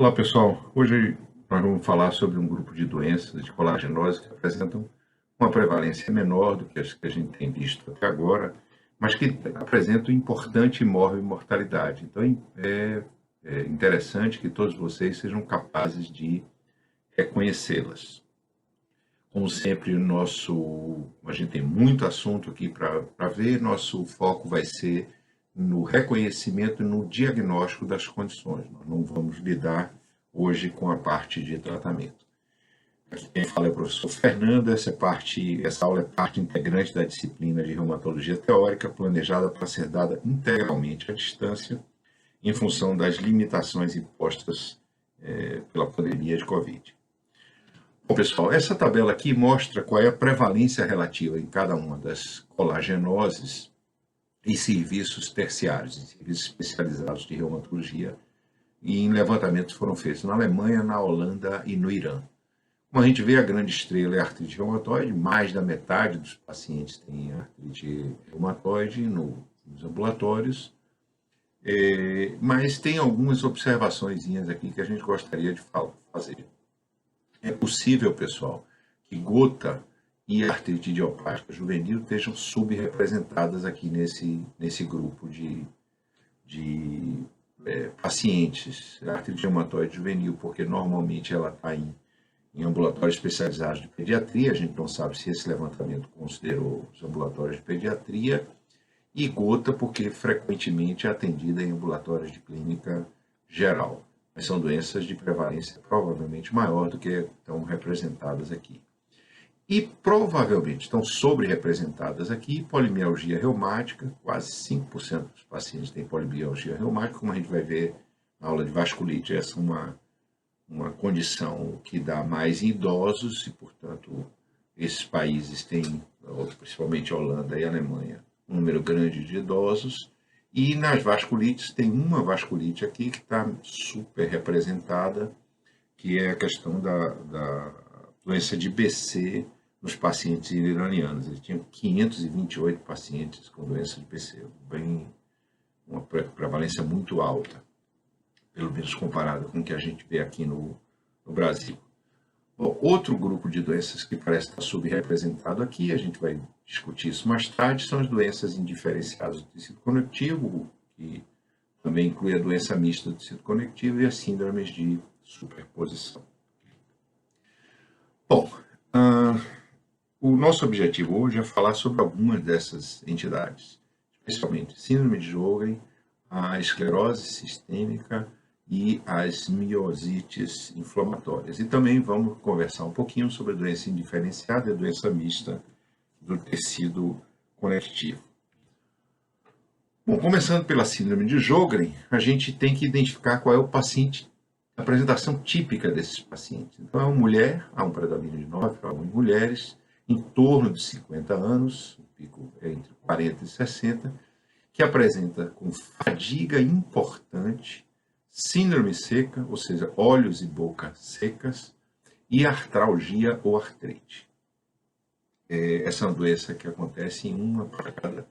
Olá pessoal, hoje nós vamos falar sobre um grupo de doenças de colagenose que apresentam uma prevalência menor do que as que a gente tem visto até agora, mas que apresentam importante mortalidade. Então é interessante que todos vocês sejam capazes de reconhecê-las. Como sempre, a gente tem muito assunto aqui para ver, nosso foco vai ser no reconhecimento e no diagnóstico das condições. Nós não vamos lidar hoje com a parte de tratamento. Aqui quem fala é o professor Fernando, essa aula é parte integrante da disciplina de reumatologia teórica, planejada para ser dada integralmente à distância, em função das limitações impostas pela pandemia de Covid. Bom, pessoal, essa tabela aqui mostra qual é a prevalência relativa em cada uma das colagenoses em serviços terciários, em serviços especializados de reumatologia, e em levantamentos foram feitos na Alemanha, na Holanda e no Irã. Como a gente vê, a grande estrela é a artrite reumatoide, mais da metade dos pacientes tem artrite reumatoide nos ambulatórios, mas tem algumas observações aqui que a gente gostaria de fazer. É possível, pessoal, que gota e artrite idiopática juvenil estejam subrepresentadas aqui nesse grupo de pacientes. A artrite reumatoide juvenil, porque normalmente ela está em ambulatórios especializados de pediatria, a gente não sabe se esse levantamento considerou os ambulatórios de pediatria, e gota, porque frequentemente é atendida em ambulatórios de clínica geral. Mas são doenças de prevalência provavelmente maior do que estão representadas aqui. E provavelmente estão sobre-representadas aqui polimialgia reumática, quase 5% dos pacientes têm polimialgia reumática, como a gente vai ver na aula de vasculite. Essa é uma condição que dá mais em idosos e, portanto, esses países têm, principalmente a Holanda e a Alemanha, um número grande de idosos. E nas vasculites, tem uma vasculite aqui que está super representada, que é a questão da doença de BC nos pacientes iranianos. Eles tinham 528 pacientes com doença de BC, uma prevalência muito alta, pelo menos comparada com o que a gente vê aqui no Brasil. Bom, outro grupo de doenças que parece estar subrepresentado aqui, a gente vai discutir isso mais tarde, são as doenças indiferenciadas do tecido conectivo, que também inclui a doença mista do tecido conectivo e as síndromes de superposição. Bom, o nosso objetivo hoje é falar sobre algumas dessas entidades, especialmente síndrome de Sjögren, a esclerose sistêmica e as miosites inflamatórias. E também vamos conversar um pouquinho sobre a doença indiferenciada e a doença mista do tecido conectivo. Bom, começando pela síndrome de Sjögren, a gente tem que identificar qual é o paciente, a apresentação típica desses pacientes. Então, é uma mulher, há um predomínio de 9 para 1 em mulheres, em torno de 50 anos, o pico é entre 40 e 60, que apresenta com fadiga importante, síndrome seca, ou seja, olhos e boca secas, e artralgia ou artrite. Essa é uma doença que acontece em 1 para cada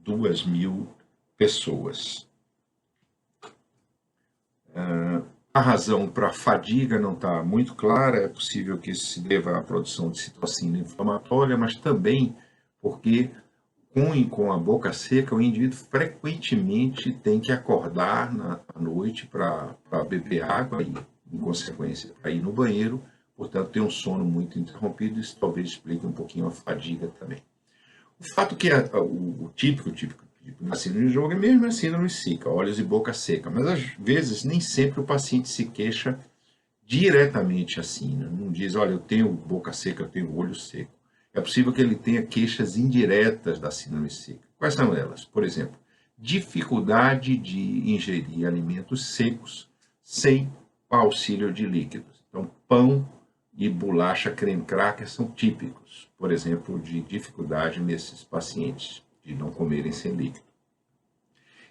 2.000 pessoas. A razão para a fadiga não está muito clara, é possível que isso se deva à produção de citocina inflamatória, mas também porque com a boca seca, o indivíduo frequentemente tem que acordar à noite para beber água e, em consequência, para ir no banheiro, portanto, tem um sono muito interrompido, isso talvez explique um pouquinho a fadiga também. O fato que o típico da síndrome de Sjögren mesmo é a síndrome seca, olhos e boca seca, mas às vezes nem sempre o paciente se queixa diretamente assim, né? Não diz, olha, eu tenho boca seca, eu tenho olho seco. É possível que ele tenha queixas indiretas da síndrome seca. Quais são elas? Por exemplo, dificuldade de ingerir alimentos secos sem auxílio de líquidos. Então, pão e bolacha creme cracker são típicos, por exemplo, de dificuldade nesses pacientes de não comerem sem líquido.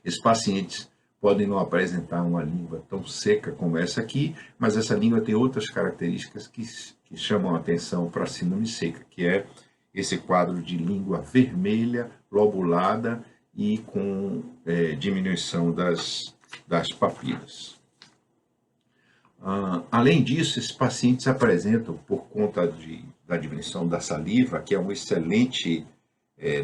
Esses pacientes podem não apresentar uma língua tão seca como essa aqui, mas essa língua tem outras características que chamam a atenção para a síndrome seca, que é esse quadro de língua vermelha, lobulada e com diminuição das papilas. Além disso, esses pacientes apresentam, por conta da diminuição da saliva, que é um excelente,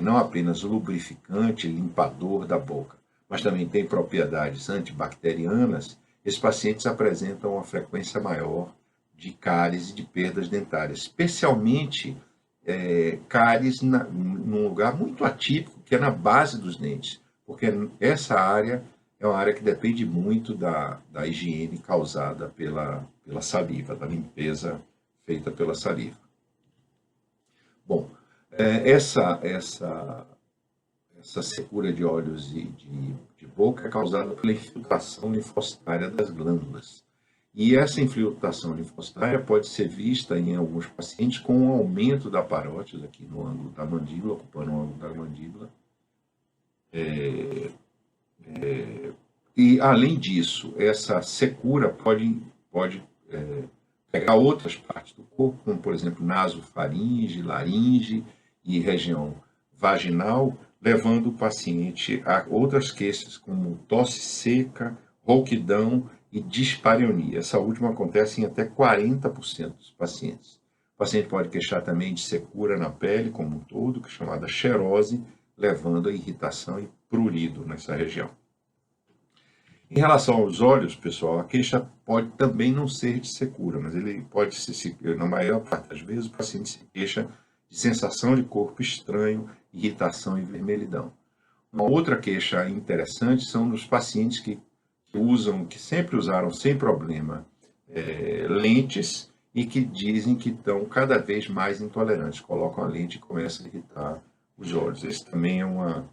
não apenas lubrificante, limpador da boca, mas também tem propriedades antibacterianas, esses pacientes apresentam uma frequência maior de cáries e de perdas dentárias, especialmente cáries num lugar muito atípico, que é na base dos dentes, porque essa área é uma área que depende muito da higiene causada pela saliva, da limpeza feita pela saliva. Bom, essa secura de olhos e de boca é causada pela infiltração linfocitária das glândulas. E essa infiltração linfocitária pode ser vista em alguns pacientes com um aumento da parótide aqui no ângulo da mandíbula, ocupando o ângulo da mandíbula. E, além disso, essa secura pode pegar outras partes do corpo, como, por exemplo, nasofaringe, laringe e região vaginal, levando o paciente a outras queixas, como tosse seca, rouquidão e dispareunia. Essa última acontece em até 40% dos pacientes. O paciente pode queixar também de secura na pele como um todo, que é chamada xerose, levando a irritação e prurido nessa região. Em relação aos olhos, pessoal, a queixa pode também não ser de secura, mas ele pode ser, na maior parte das vezes, o paciente se queixa de sensação de corpo estranho, irritação e vermelhidão. Uma outra queixa interessante são dos pacientes que sempre usaram sem problema lentes e que dizem que estão cada vez mais intolerantes, colocam a lente e começam a irritar os olhos. Esse também é uma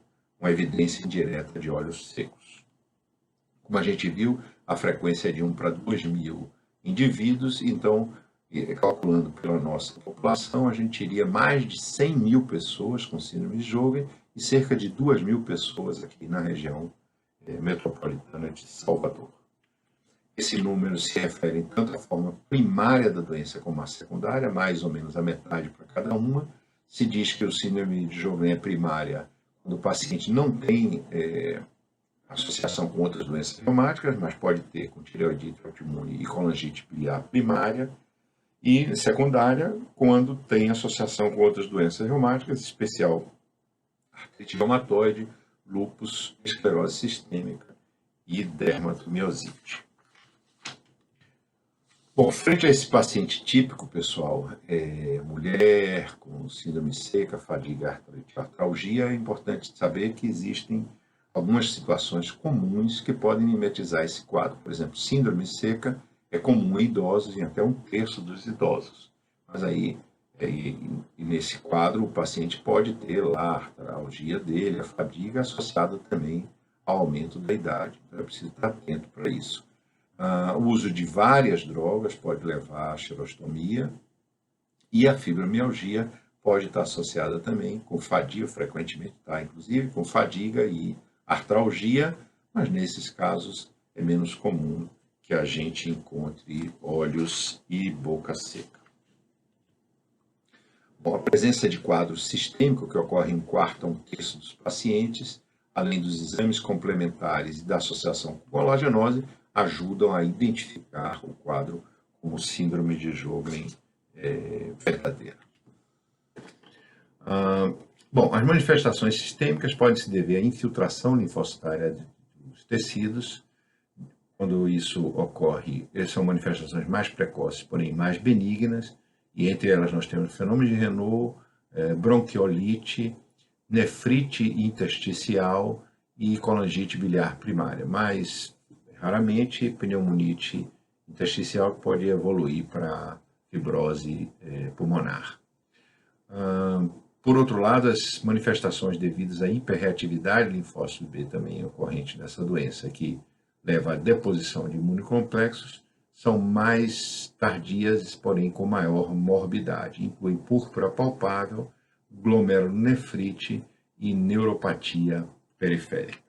evidência indireta de olhos secos. Como a gente viu, a frequência é de 1 para 2.000 indivíduos, então, calculando pela nossa população, a gente teria mais de 100.000 pessoas com síndrome de Sjögren e cerca de 2.000 pessoas aqui na região metropolitana de Salvador. Esse número se refere tanto à forma primária da doença como à secundária, mais ou menos a metade para cada uma. Se diz que o síndrome de Sjögren é primária quando o paciente não tem associação com outras doenças reumáticas, mas pode ter com tireoidite autoimune e colangite biliar primária, e secundária quando tem associação com outras doenças reumáticas, em especial artrite reumatoide, lúpus, esclerose sistêmica e dermatomiosite. Bom, frente a esse paciente típico, pessoal, mulher com síndrome seca, fadiga, artrite, artralgia, é importante saber que existem algumas situações comuns que podem mimetizar esse quadro. Por exemplo, síndrome seca é comum em idosos, em até 1/3 dos idosos. Mas aí, nesse quadro, o paciente pode ter lá a artralgia dele, a fadiga, associada também ao aumento da idade. Então, é preciso estar atento para isso. O uso de várias drogas pode levar à xerostomia e a fibromialgia pode estar associada também com fadiga, frequentemente está, inclusive, com fadiga e artralgia, mas nesses casos é menos comum que a gente encontre olhos e boca seca. Bom, a presença de quadro sistêmico, que ocorre em 1/4 a 1/3 dos pacientes, além dos exames complementares e da associação com colagenose, ajudam a identificar o quadro como síndrome de Sjögren verdadeira. Bom, as manifestações sistêmicas podem se dever à infiltração linfocitária dos tecidos. Quando isso ocorre, essas são manifestações mais precoces, porém mais benignas, e entre elas nós temos fenômeno de Renault, bronquiolite, nefrite intersticial e colangite biliar primária, mas raramente pneumonite intersticial pode evoluir para fibrose pulmonar. Por outro lado, as manifestações devidas à hiperreatividade linfócito B também ocorrente dessa doença, que leva à deposição de imunocomplexos, são mais tardias, porém com maior morbidade. Incluem púrpura palpável, glomerulonefrite e neuropatia periférica.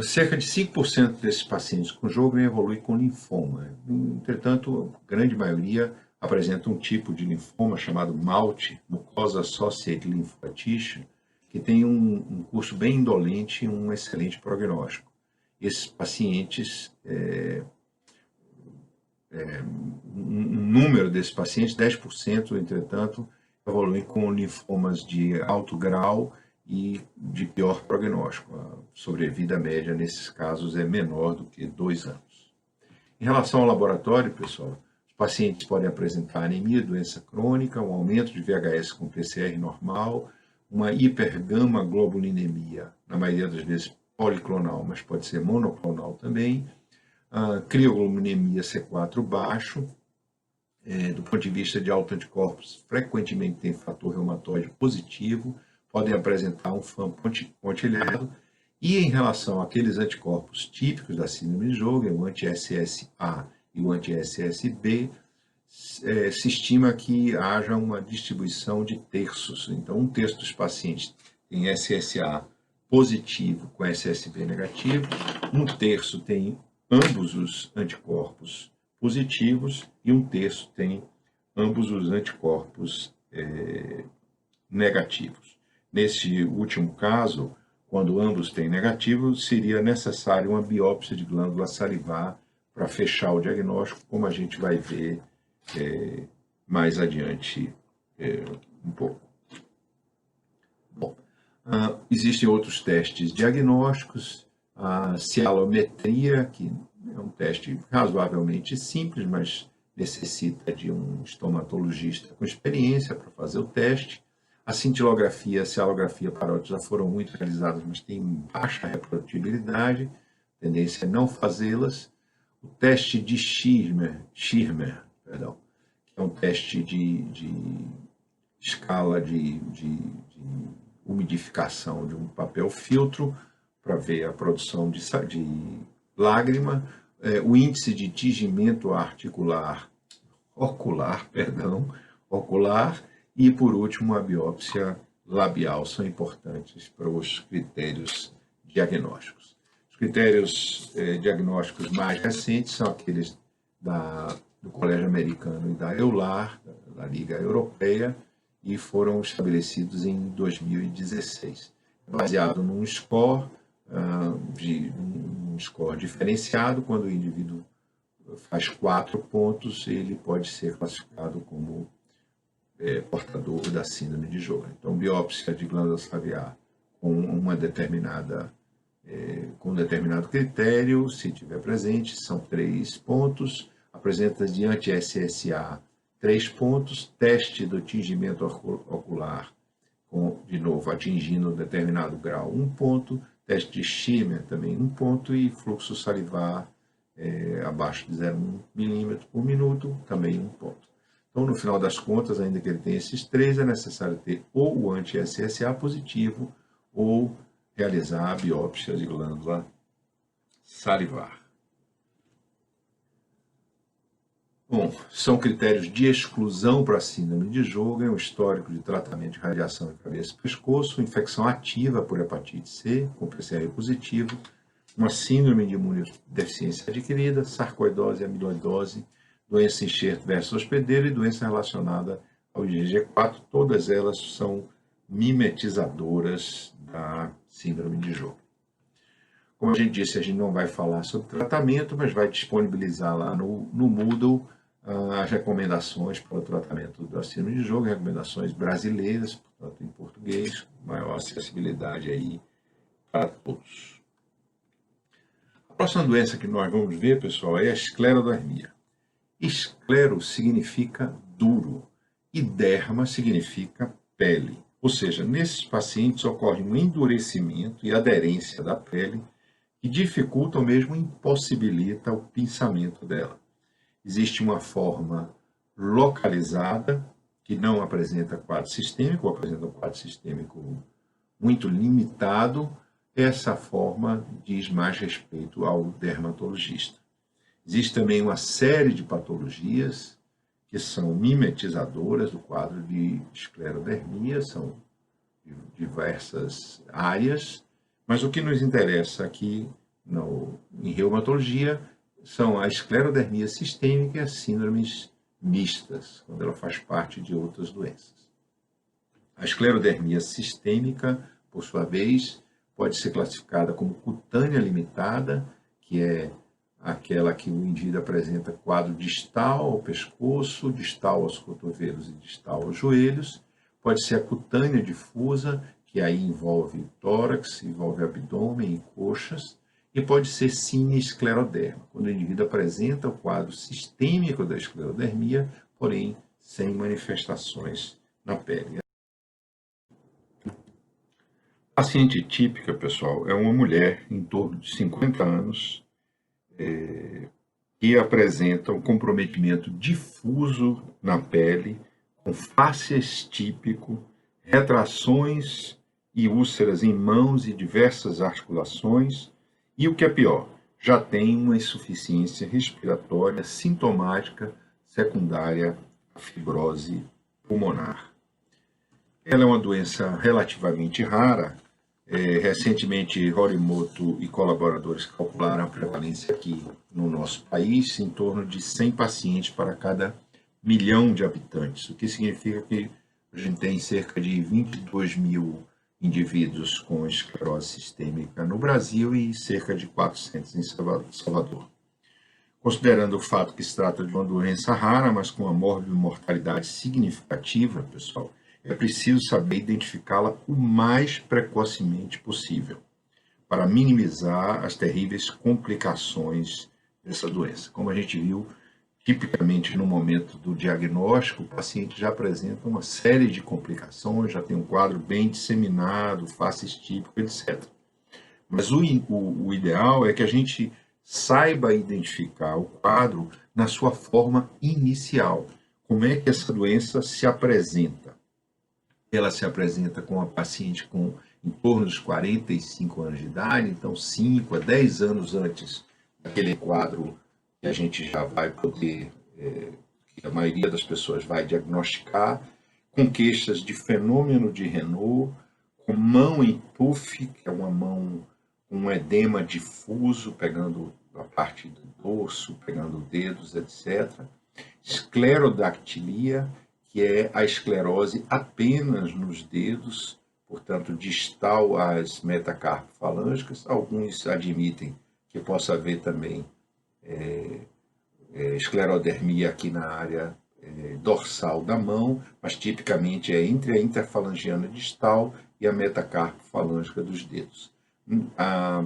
Cerca de 5% desses pacientes com Sjögren evoluem com linfoma. Entretanto, a grande maioria apresenta um tipo de linfoma chamado MALT, Mucosa Associated Lymphoid Tissue, que tem um curso bem indolente e um excelente prognóstico. Esses pacientes um número desses pacientes, 10%, entretanto, evoluem com linfomas de alto grau e de pior prognóstico. A sobrevida média nesses casos é menor do que 2 anos. Em relação ao laboratório, pessoal, os pacientes podem apresentar anemia, doença crônica, um aumento de VHS com PCR normal, uma hipergama-globulinemia, na maioria das vezes policlonal, mas pode ser monoclonal também, crioglobulinemia C4 baixo, do ponto de vista de autoanticorpos, frequentemente tem fator reumatoide positivo, podem apresentar um FAM pontilhado, e em relação àqueles anticorpos típicos da síndrome de Sjögren, o anti-SSA e o anti-SSB, se estima que haja uma distribuição de terços. Então, um terço dos pacientes tem SSA positivo com SSB negativo, um terço tem ambos os anticorpos positivos e um terço tem ambos os anticorpos negativos. Nesse último caso, quando ambos têm negativo, seria necessário uma biópsia de glândula salivar para fechar o diagnóstico, como a gente vai ver mais adiante um pouco. Bom, existem outros testes diagnósticos, a cialometria, que é um teste razoavelmente simples, mas necessita de um estomatologista com experiência para fazer o teste. A cintilografia e a cialografia parótida já foram muito realizadas, mas têm baixa reprodutibilidade, a tendência é não fazê-las. O teste de Schirmer, que é um teste de escala de umidificação de um papel filtro para ver a produção de lágrima, o índice de tingimento ocular e, por último, a biópsia labial são importantes para os critérios diagnósticos. Os critérios diagnósticos mais recentes são aqueles do Colégio Americano e da EULAR, da Liga Europeia, e foram estabelecidos em 2016. Baseado num score, um score diferenciado, quando o indivíduo faz 4 pontos, ele pode ser classificado como portador da síndrome de Sjögren. Então, biópsia de glândula salivar com um determinado critério, se tiver presente, são 3 pontos, a presença de anti-SSA, 3 pontos, teste do tingimento ocular, de novo, atingindo um determinado grau, 1 ponto, teste de Schirmer também 1 ponto, e fluxo salivar abaixo de 0,1 milímetro por minuto, também 1 ponto. Então, no final das contas, ainda que ele tenha esses 3, é necessário ter ou o anti-SSA positivo ou realizar a biópsia de glândula salivar. Bom, são critérios de exclusão para a síndrome de Sjögren, o histórico de tratamento de radiação em cabeça e pescoço, infecção ativa por hepatite C, com PCR positivo, uma síndrome de imunodeficiência adquirida, sarcoidose, amiloidose, doença enxerto versus hospedeiro e doença relacionada ao IgG4, todas elas são mimetizadoras da síndrome de Sjögren. Como a gente disse, a gente não vai falar sobre tratamento, mas vai disponibilizar lá no Moodle as recomendações para o tratamento da síndrome de Sjögren, recomendações brasileiras, portanto em português, maior acessibilidade aí para todos. A próxima doença que nós vamos ver, pessoal, é a esclerodermia. Esclero significa duro e derma significa pele. Ou seja, nesses pacientes ocorre um endurecimento e aderência da pele que dificulta ou mesmo impossibilita o pinçamento dela. Existe uma forma localizada, que não apresenta quadro sistêmico, ou apresenta um quadro sistêmico muito limitado. Essa forma diz mais respeito ao dermatologista. Existe também uma série de patologias que são mimetizadoras do quadro de esclerodermia, são diversas áreas, mas o que nos interessa aqui em reumatologia são a esclerodermia sistêmica e as síndromes mistas, quando ela faz parte de outras doenças. A esclerodermia sistêmica, por sua vez, pode ser classificada como cutânea limitada, que é aquela que o indivíduo apresenta quadro distal ao pescoço, distal aos cotovelos e distal aos joelhos. Pode ser a cutânea difusa, que aí envolve tórax, envolve abdômen e coxas. E pode ser cineescleroderma, quando o indivíduo apresenta o quadro sistêmico da esclerodermia, porém sem manifestações na pele. A paciente típica, pessoal, é uma mulher em torno de 50 anos, que apresenta um comprometimento difuso na pele, com fáscias típico, retrações e úlceras em mãos e diversas articulações, e o que é pior, já tem uma insuficiência respiratória sintomática secundária à fibrose pulmonar. Ela é uma doença relativamente rara. Recentemente, Horimoto e colaboradores calcularam a prevalência aqui no nosso país em torno de 100 pacientes para cada milhão de habitantes, o que significa que a gente tem cerca de 22 mil indivíduos com esclerose sistêmica no Brasil e cerca de 400 em Salvador. Considerando o fato que se trata de uma doença rara, mas com uma morbimortalidade significativa, pessoal, é preciso saber identificá-la o mais precocemente possível, para minimizar as terríveis complicações dessa doença. Como a gente viu, tipicamente no momento do diagnóstico, o paciente já apresenta uma série de complicações, já tem um quadro bem disseminado, faces típico, etc. Mas o ideal é que a gente saiba identificar o quadro na sua forma inicial. Como é que essa doença se apresenta? Ela se apresenta com a paciente com em torno dos 45 anos de idade, então 5 a 10 anos antes daquele quadro que a gente já vai poder, que a maioria das pessoas vai diagnosticar, com queixas de fenômeno de Renault, com mão em puff, que é uma mão com um edema difuso, pegando a parte do dorso, pegando dedos, etc. Esclerodactilia, que é a esclerose apenas nos dedos, portanto, distal às metacarpofalângicas. Alguns admitem que possa haver também esclerodermia aqui na área dorsal da mão, mas tipicamente é entre a interfalangiana distal e a metacarpofalângica dos dedos. A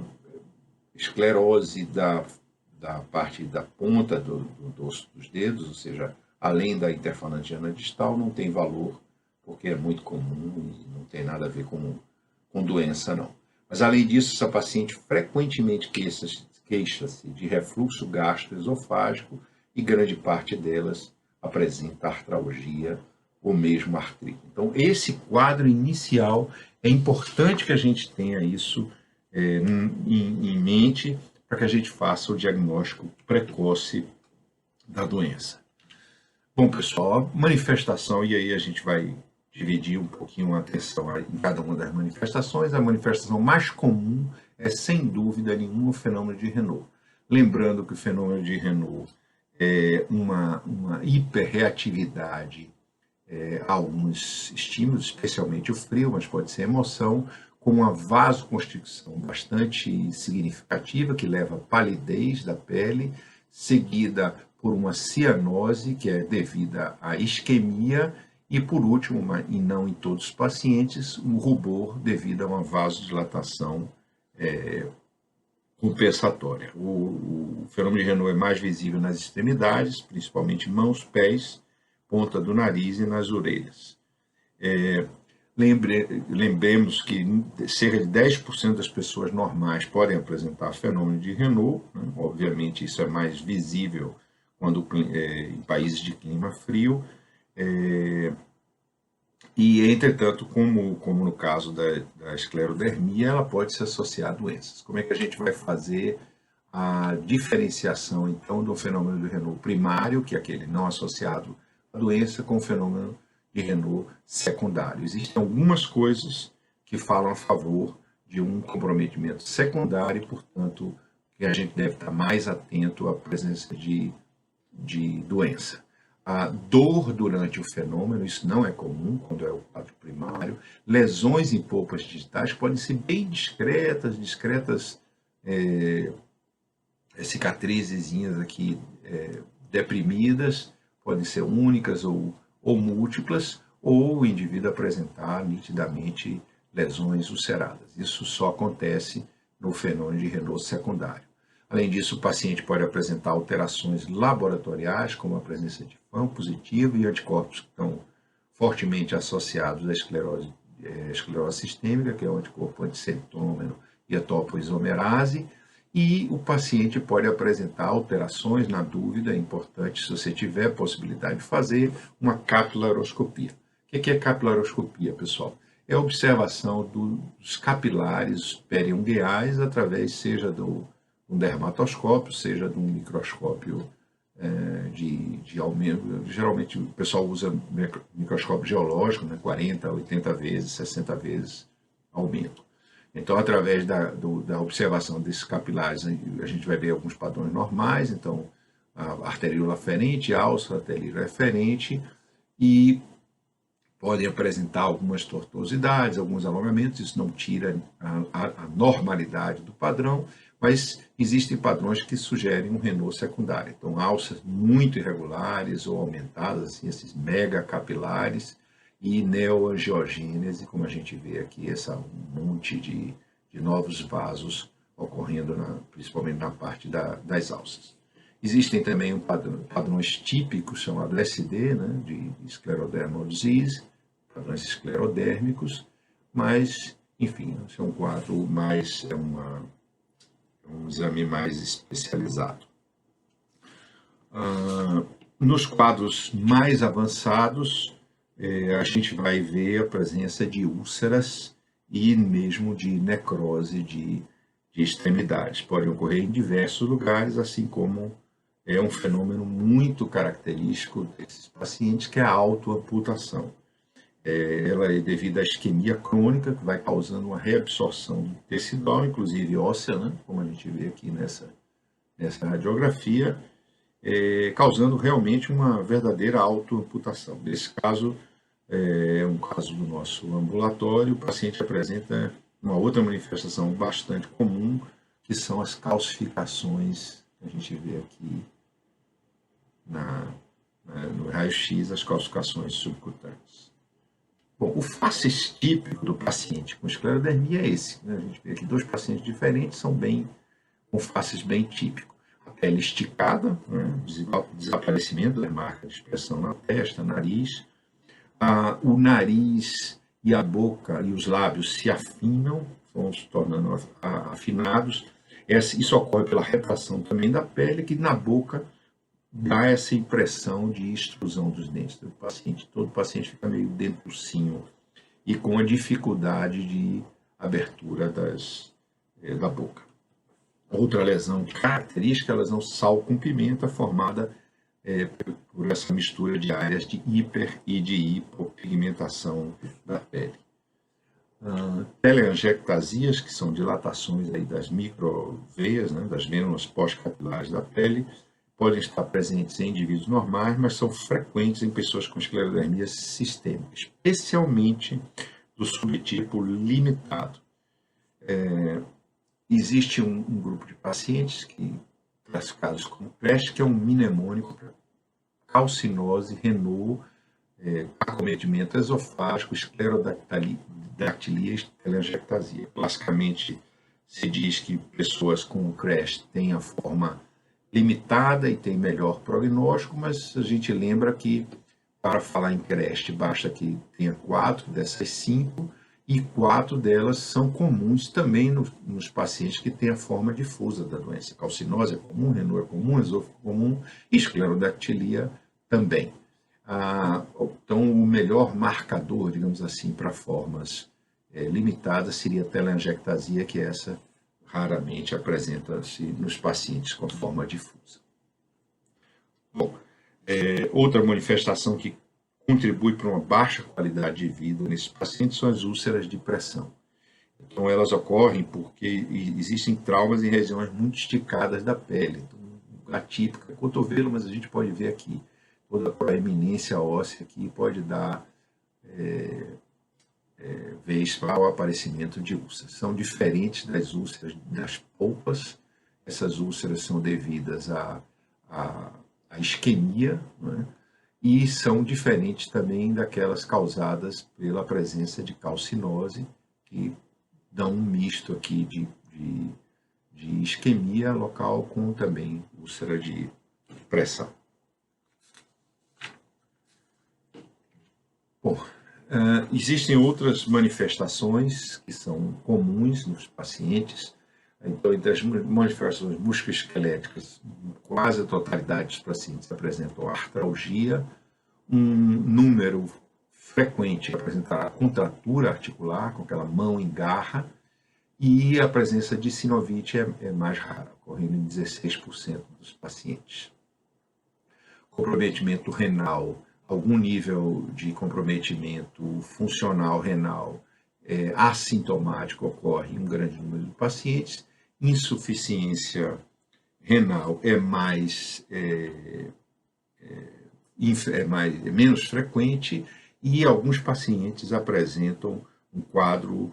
esclerose da parte da ponta do dorso dos dedos, ou seja, além da interfalangiana distal, não tem valor, porque é muito comum e não tem nada a ver com doença, não. Mas, além disso, essa paciente frequentemente queixa-se de refluxo gastroesofágico e grande parte delas apresenta artralgia ou mesmo artrite. Então, esse quadro inicial, é importante que a gente tenha isso em mente para que a gente faça o diagnóstico precoce da doença. Bom, pessoal, a manifestação, e aí a gente vai dividir um pouquinho a atenção em cada uma das manifestações. A manifestação mais comum é, sem dúvida nenhuma, o fenômeno de Renault. Lembrando que o fenômeno de Renault é uma hiperreatividade a alguns estímulos, especialmente o frio, mas pode ser emoção, com uma vasoconstricção bastante significativa, que leva à palidez da pele, seguida por uma cianose, que é devida à isquemia, e por último, e não em todos os pacientes, um rubor devido a uma vasodilatação compensatória. O fenômeno de Renault é mais visível nas extremidades, principalmente mãos, pés, ponta do nariz e nas orelhas. Lembremos que cerca de 10% das pessoas normais podem apresentar fenômeno de Renault, né? Obviamente isso é mais visível quando em países de clima frio, e entretanto, como no caso da esclerodermia, ela pode se associar a doenças. Como é que a gente vai fazer a diferenciação então do fenômeno de Renault primário, que é aquele não associado à doença, com o fenômeno de Renault secundário? Existem algumas coisas que falam a favor de um comprometimento secundário, portanto, que a gente deve estar mais atento à presença de doença. A dor durante o fenômeno, isso não é comum quando é o quadro primário. Lesões em polpas digitais podem ser bem discretas cicatrizezinhas aqui deprimidas, podem ser únicas ou múltiplas, ou o indivíduo apresentar nitidamente lesões ulceradas. Isso só acontece no fenômeno de Renault secundário. Além disso, o paciente pode apresentar alterações laboratoriais, como a presença de FAM positivo e anticorpos que estão fortemente associados à esclerose sistêmica, que é o anticorpo anticentômeno e a topoisomerase, e o paciente pode apresentar alterações, na dúvida, é importante, se você tiver possibilidade de fazer, uma capilaroscopia. O que é capilaroscopia, pessoal? É a observação dos capilares periungueais através, seja de um dermatoscópio, seja de um microscópio de aumento. Geralmente o pessoal usa microscópio geológico, né, 40, 80 vezes, 60 vezes aumento. Então, através da observação desses capilares, a gente vai ver alguns padrões normais, então, a arteríola aferente, alça arteríola eferente, e podem apresentar algumas tortuosidades, alguns alongamentos, isso não tira a normalidade do padrão, mas existem padrões que sugerem um Renault secundário. Então, alças muito irregulares ou aumentadas, assim, esses megacapilares, e neoangiogênese, como a gente vê aqui, essa monte de novos vasos ocorrendo, principalmente na parte das alças. Existem também padrões típicos chamados SD, né, de sclerodermal disease, padrões esclerodérmicos, mas, enfim, esse é um quadro mais, um exame mais especializado. Nos quadros mais avançados, a gente vai ver a presença de úlceras e mesmo de necrose de extremidades. Podem ocorrer em diversos lugares, assim como é um fenômeno muito característico desses pacientes, que é a autoamputação. Ela é devido à isquemia crônica, que vai causando uma reabsorção tecidual, inclusive óssea, né, como a gente vê aqui nessa radiografia, causando realmente uma verdadeira autoamputação. Nesse caso, é um caso do nosso ambulatório, o paciente apresenta uma outra manifestação bastante comum, que são as calcificações, que a gente vê aqui no raio-x, as calcificações subcutâneas. Bom, o facies típico do paciente com esclerodermia é esse, né? A gente vê aqui dois pacientes diferentes, são com facies bem típicos. A pele esticada, né? Desaparecimento das marcas de expressão na testa, nariz. O nariz e a boca e os lábios se afinam, vão se tornando afinados. Isso ocorre pela retração também da pele, que na boca dá essa impressão de extrusão dos dentes do paciente. Todo paciente fica meio dentucinho e com a dificuldade de abertura da boca. Outra lesão característica é a lesão sal com pimenta, formada por essa mistura de áreas de hiper e de hipopigmentação da pele. Teleangiectasias, que são dilatações aí das microveias, né, das vênulas pós-capilares da pele, podem estar presentes em indivíduos normais, mas são frequentes em pessoas com esclerodermia sistêmica, especialmente do subtipo limitado. Existe um grupo de pacientes classificados como CREST, que é um mnemônico para calcinose, Renault, acometimento esofágico, esclerodactilia e teleangiectasia. Classicamente, se diz que pessoas com CREST têm a forma limitada e têm melhor prognóstico, mas a gente lembra que, para falar em CREST, basta que tenha 4 dessas 5, e 4 delas são comuns também nos pacientes que têm a forma difusa da doença. Calcinose é comum, Renault é comum, esôfago é comum, e esclerodactilia também. Então, o melhor marcador, digamos assim, para formas limitadas seria a teleangiectasia, que essa raramente apresenta-se nos pacientes com forma difusa. Bom, outra manifestação que contribui para uma baixa qualidade de vida nesses pacientes são as úlceras de pressão. Então, elas ocorrem porque existem traumas em regiões muito esticadas da pele. Então, a típica é cotovelo, mas a gente pode ver aqui toda a proeminência óssea aqui pode dar vez para o aparecimento de úlceras. São diferentes das úlceras das polpas, essas úlceras são devidas à isquemia, né? E são diferentes também daquelas causadas pela presença de calcinose, que dão um misto aqui de isquemia local com também úlcera de pressão. Bom, existem outras manifestações que são comuns nos pacientes. Então, entre as manifestações musculoesqueléticas, quase a totalidade dos pacientes apresentam artralgia, um número frequente apresentará contratura articular, com aquela mão em garra, e a presença de sinovite é mais rara, ocorrendo em 16% dos pacientes. Comprometimento renal, algum nível de comprometimento funcional renal assintomático ocorre em um grande número de pacientes. Insuficiência renal é menos frequente, e alguns pacientes apresentam um quadro,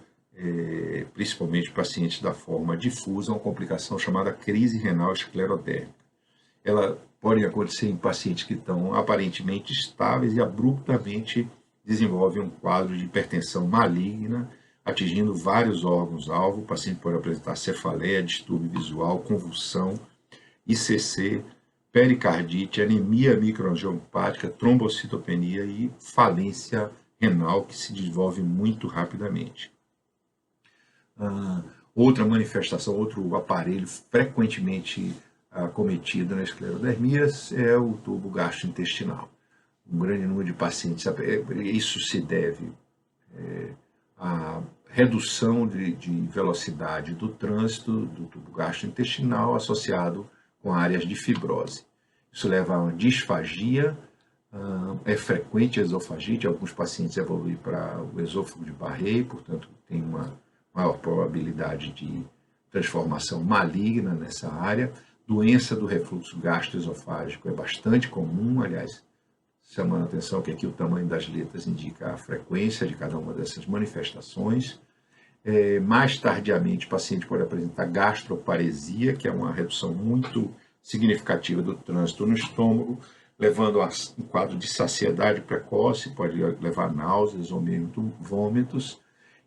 principalmente pacientes da forma difusa, uma complicação chamada crise renal esclerodérmica. Ela pode acontecer em pacientes que estão aparentemente estáveis e abruptamente desenvolvem um quadro de hipertensão maligna, atingindo vários órgãos-alvo. O paciente pode apresentar cefaleia, distúrbio visual, convulsão, ICC, pericardite, anemia microangiopática, trombocitopenia e falência renal, que se desenvolve muito rapidamente. Outra manifestação, outro aparelho frequentemente acometido na esclerodermia é o tubo gastrointestinal. Um grande número de pacientes, isso se deve à redução de velocidade do trânsito do tubo gastrointestinal associado com áreas de fibrose. Isso leva a uma disfagia, é frequente a esofagite, alguns pacientes evoluem para o esôfago de Barré, portanto tem uma maior probabilidade de transformação maligna nessa área. Doença do refluxo gastroesofágico é bastante comum, aliás, chamando a atenção que aqui o tamanho das letras indica a frequência de cada uma dessas manifestações. Mais tardiamente, o paciente pode apresentar gastroparesia, que é uma redução muito significativa do trânsito no estômago, levando a um quadro de saciedade precoce, pode levar a náuseas ou mesmo vômitos,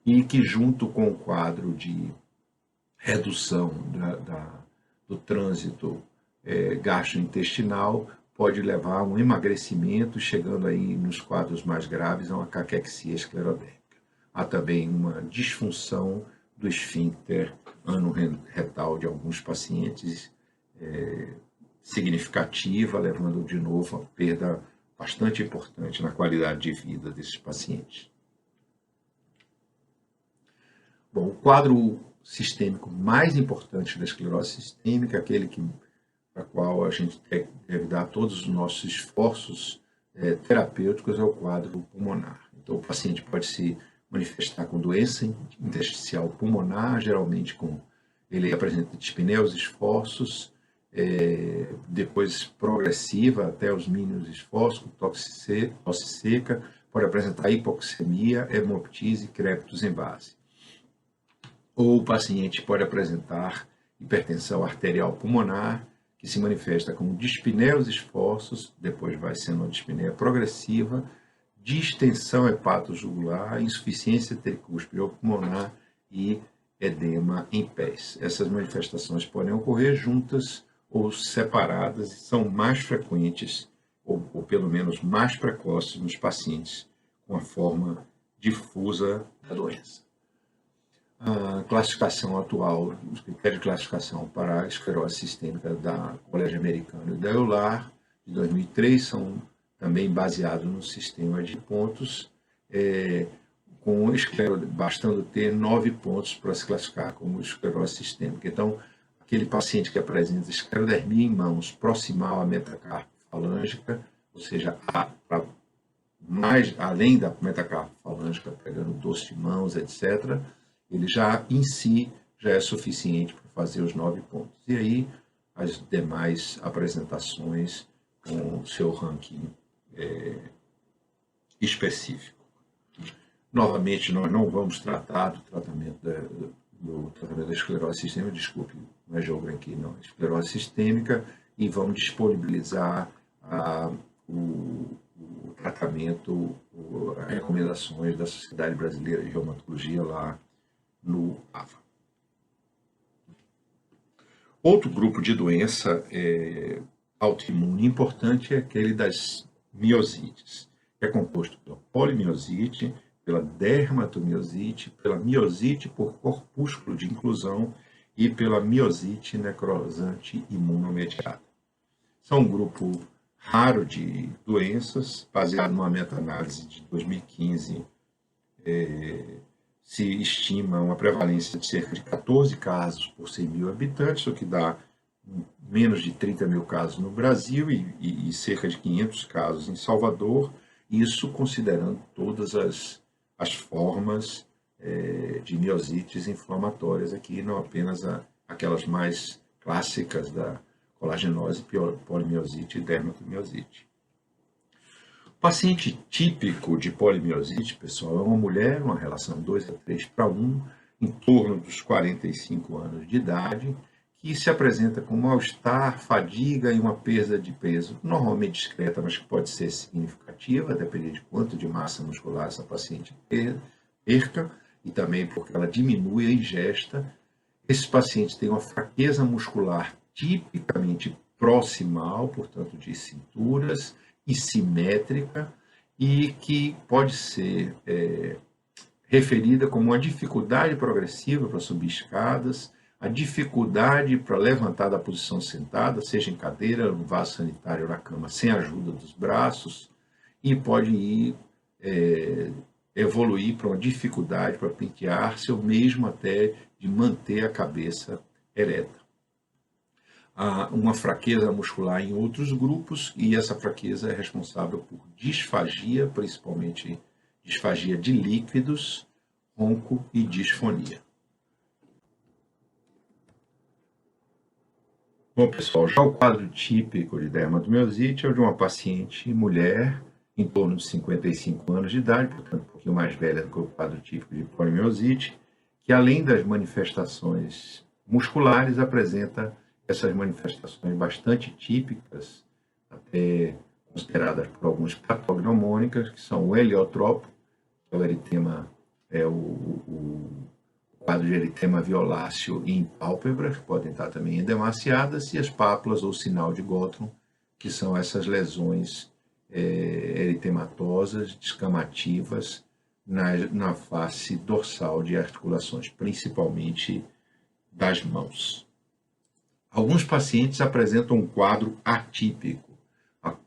e que junto com o quadro de redução do trânsito gastrointestinal pode levar a um emagrecimento, chegando aí nos quadros mais graves a uma caquexia esclerodérmica. Há também uma disfunção do esfíncter ano-retal de alguns pacientes significativa, levando de novo a perda bastante importante na qualidade de vida desses pacientes. Bom, o quadro sistêmico mais importante da esclerose sistêmica, aquele para o qual a gente deve dar todos os nossos esforços terapêuticos, é o quadro pulmonar. Então, o paciente pode se manifestar com doença intersticial pulmonar, geralmente ele apresenta dispneia, esforços, depois progressiva até os mínimos esforços, tosse seca, pode apresentar hipoxemia, hemoptise, crepitus em base. Ou o paciente pode apresentar hipertensão arterial pulmonar, que se manifesta como dispneia aos esforços, depois vai sendo uma dispneia progressiva, distensão hepatojugular, insuficiência tricúspide pulmonar e edema em pés. Essas manifestações podem ocorrer juntas ou separadas e são mais frequentes, ou pelo menos mais precoces, nos pacientes com a forma difusa da doença. A classificação atual, os critérios de classificação para a esclerose sistêmica da Colégio Americano e da EULAR, de 2003, são também baseados no sistema de pontos, bastando ter 9 pontos para se classificar como esclerose sistêmica. Então, aquele paciente que apresenta esclerodermia em mãos proximal à metacarpo falângica, ou seja, além da metacarpo falângica, pegando dorso de mãos, etc., ele já em si já é suficiente para fazer os 9 pontos. E aí as demais apresentações com o seu ranking específico. Novamente, nós não vamos tratar do tratamento da esclerose sistêmica, desculpe, não é jogo aqui não, esclerose sistêmica, e vamos disponibilizar o tratamento, as recomendações da Sociedade Brasileira de Reumatologia lá no AVA. Outro grupo de doença autoimune importante é aquele das miosites, que é composto pela polimiosite, pela dermatomiosite, pela miosite por corpúsculo de inclusão e pela miosite necrosante imunomediada. São um grupo raro de doenças, baseado numa meta-análise de 2015, se estima uma prevalência de cerca de 14 casos por 100 mil habitantes, o que dá menos de 30 mil casos no Brasil e cerca de 500 casos em Salvador, isso considerando todas as formas de miosites inflamatórias aqui, não apenas aquelas mais clássicas da colagenose, polimiosite e dermatomiosite. O paciente típico de polimiosite, pessoal, é uma mulher, uma relação 2 a 3:1, em torno dos 45 anos de idade, que se apresenta com mal-estar, fadiga e uma perda de peso, normalmente discreta, mas que pode ser significativa, a depender de quanto de massa muscular essa paciente perca, e também porque ela diminui a ingesta. Esses pacientes têm uma fraqueza muscular tipicamente proximal, portanto de cinturas, e simétrica, e que pode ser referida como uma dificuldade progressiva para subir escadas, a dificuldade para levantar da posição sentada, seja em cadeira, no vaso sanitário ou na cama, sem a ajuda dos braços, e pode evoluir para uma dificuldade para pentear-se, ou mesmo até de manter a cabeça ereta. Há uma fraqueza muscular em outros grupos, e essa fraqueza é responsável por disfagia, principalmente disfagia de líquidos, ronco e disfonia. Bom, pessoal, já o quadro típico de dermatomiosite é o de uma paciente mulher, em torno de 55 anos de idade, portanto um pouquinho mais velha do que o quadro típico de polimiosite, que além das manifestações musculares, apresenta essas manifestações bastante típicas, até consideradas por alguns patognomônicas, que são o heliotropo, que é o eritema, o quadro de eritema violáceo em pálpebras, que podem estar também edemaciadas, e as pápulas ou sinal de Gottron, que são essas lesões eritematosas, descamativas, na face dorsal de articulações, principalmente das mãos. Alguns pacientes apresentam um quadro atípico.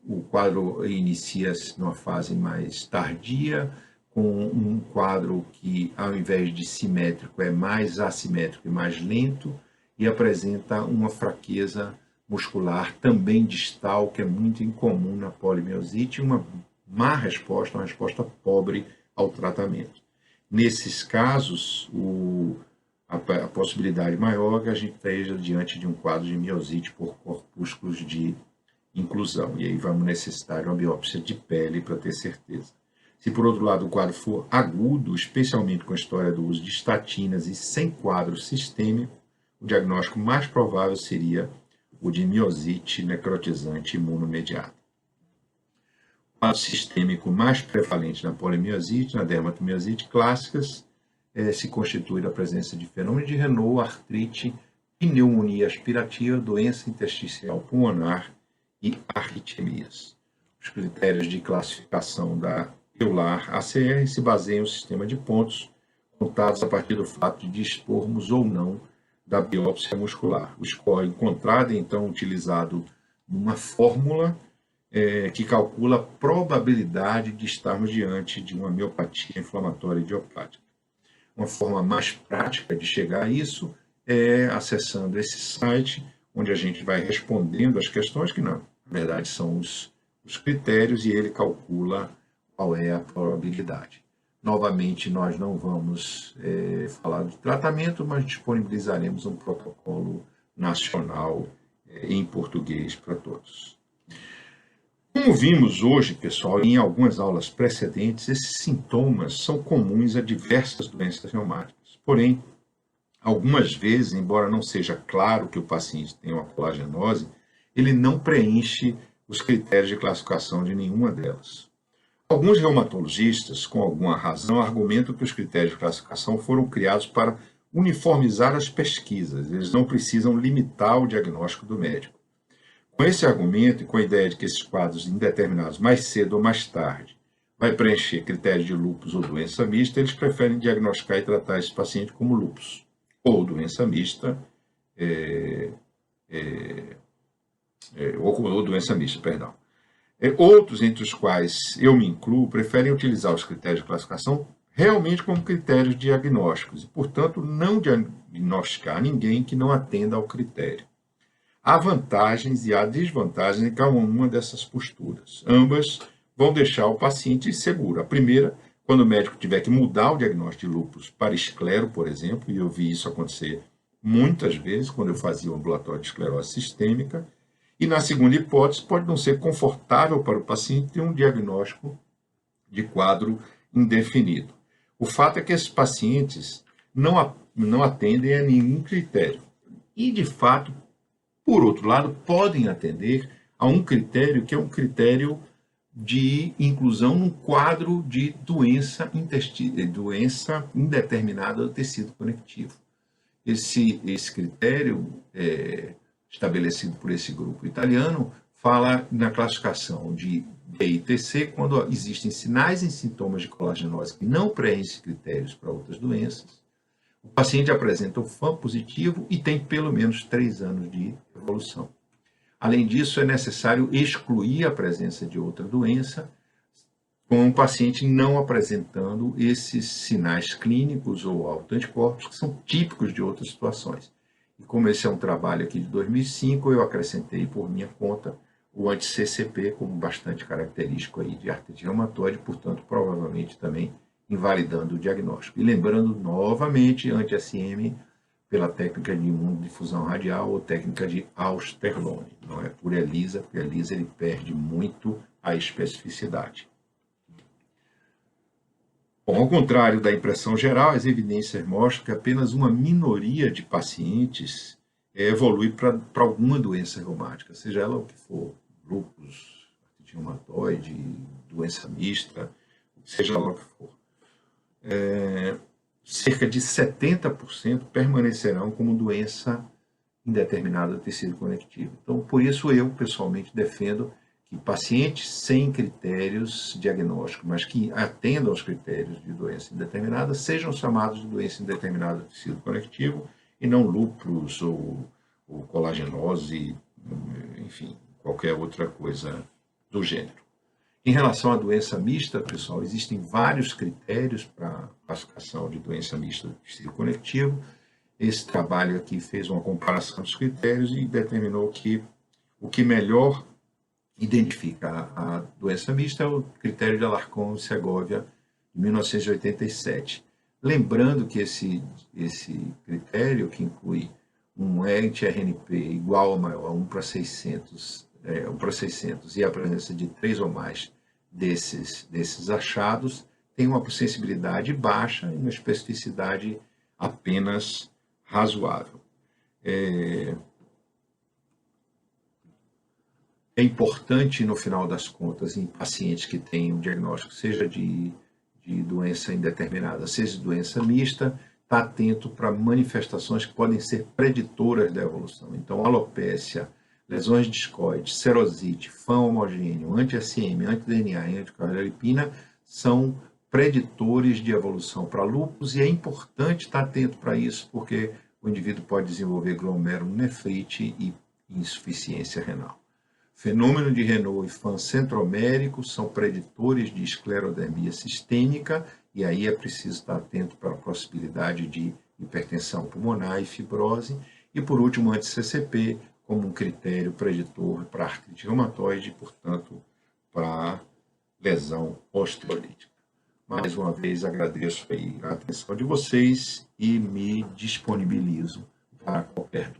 O quadro inicia-se numa fase mais tardia, com um quadro que, ao invés de simétrico, é mais assimétrico e mais lento, e apresenta uma fraqueza muscular também distal, que é muito incomum na polimiosite, uma má resposta, uma resposta pobre ao tratamento. Nesses casos, a possibilidade maior é que a gente esteja diante de um quadro de miosite por corpúsculos de inclusão, e aí vamos necessitar de uma biópsia de pele para ter certeza. Se, por outro lado, o quadro for agudo, especialmente com a história do uso de estatinas e sem quadro sistêmico, o diagnóstico mais provável seria o de miosite necrotizante imunomediada. O quadro sistêmico mais prevalente na polimiosite, na dermatomiosite clássicas, se constitui da presença de fenômeno de Renault, artrite, pneumonia aspirativa, doença intersticial pulmonar e arritmias. Os critérios de classificação da EULAR ACR se baseiam no sistema de pontos contados a partir do fato de dispormos ou não da biópsia muscular. O score encontrado é então utilizado numa fórmula que calcula a probabilidade de estarmos diante de uma miopatia inflamatória idiopática. Uma forma mais prática de chegar a isso é acessando esse site, onde a gente vai respondendo as questões, que na verdade são os critérios, e ele calcula qual é a probabilidade. Novamente, nós não vamos falar de tratamento, mas disponibilizaremos um protocolo nacional em português para todos. Como vimos hoje, pessoal, em algumas aulas precedentes, esses sintomas são comuns a diversas doenças reumáticas. Porém, Algumas vezes, embora não seja claro que o paciente tem uma colagenose, ele não preenche os critérios de classificação de nenhuma delas. Alguns reumatologistas, com alguma razão, argumentam que os critérios de classificação foram criados para uniformizar as pesquisas, eles não precisam limitar o diagnóstico do médico. Com esse argumento e com a ideia de que esses quadros indeterminados, mais cedo ou mais tarde, vai preencher critérios de lúpus ou doença mista, eles preferem diagnosticar e tratar esse paciente como lúpus ou doença mista, ou doença mista, perdão. Outros, entre os quais eu me incluo, preferem utilizar os critérios de classificação realmente como critérios diagnósticos e, portanto, não diagnosticar ninguém que não atenda ao critério. Há vantagens e há desvantagens em cada uma dessas posturas. Ambas vão deixar o paciente inseguro. A primeira, quando o médico tiver que mudar o diagnóstico de lúpus para esclero, por exemplo, e eu vi isso acontecer muitas vezes quando eu fazia o ambulatório de esclerose sistêmica. E na segunda hipótese, pode não ser confortável para o paciente ter um diagnóstico de quadro indefinido. O fato é que esses pacientes não atendem a nenhum critério. E, de fato, por outro lado, podem atender a um critério que é um critério de inclusão num quadro de doença indeterminada do tecido conectivo. Esse critério estabelecido por esse grupo italiano fala na classificação de DITC quando existem sinais e sintomas de colagenose que não preenchem critérios para outras doenças. O paciente apresenta um FAM positivo e tem pelo menos 3 anos de evolução. Além disso, é necessário excluir a presença de outra doença, com o paciente não apresentando esses sinais clínicos ou autoanticorpos que são típicos de outras situações. E como esse é um trabalho aqui de 2005, eu acrescentei por minha conta o anti-CCP como bastante característico aí de artrite reumatoide, portanto, provavelmente também invalidando o diagnóstico. E lembrando novamente, anti-SM pela técnica de imunodifusão radial ou técnica de Austerlone. Não é por ELISA, porque ELISA ele perde muito a especificidade. Bom, ao contrário da impressão geral, as evidências mostram que apenas uma minoria de pacientes evolui para alguma doença reumática, seja ela o que for, lúpus, artrite reumatoide, doença mista, seja lá o que for. Cerca de 70% permanecerão como doença indeterminada do tecido conectivo. Então, por isso eu, pessoalmente, defendo que pacientes sem critérios diagnósticos, mas que atendam aos critérios de doença indeterminada, sejam chamados de doença indeterminada do tecido conectivo e não lúpus ou colagenose, enfim, qualquer outra coisa do gênero. Em relação à doença mista, pessoal, existem vários critérios para classificação de doença mista do tecido conectivo. Esse trabalho aqui fez uma comparação dos critérios e determinou que o que melhor identifica a doença mista é o critério de Alarcón e Segovia, de 1987. Lembrando que esse critério, que inclui um anti-RNP igual ou maior a 1/600, e a presença de 3 ou mais desses achados, tem uma sensibilidade baixa e uma especificidade apenas razoável. É importante, no final das contas, em pacientes que têm um diagnóstico, seja de doença indeterminada, seja de doença mista, estar atento para manifestações que podem ser preditoras da evolução. Então, alopécia, lesões discoides, serosite, FAM homogêneo, anti-SM, anti-DNA e anticardiolipina são preditores de evolução para lúpus e é importante estar atento para isso, porque o indivíduo pode desenvolver glomerulonefrite e insuficiência renal. Fenômeno de Renault e FAM centromérico são preditores de esclerodermia sistêmica e aí é preciso estar atento para a possibilidade de hipertensão pulmonar e fibrose. E, por último, anti-CCP como um critério preditor para artrite reumatoide e, portanto, para lesão osteolítica. Mais uma vez, agradeço aí a atenção de vocês e me disponibilizo para qualquer dúvida.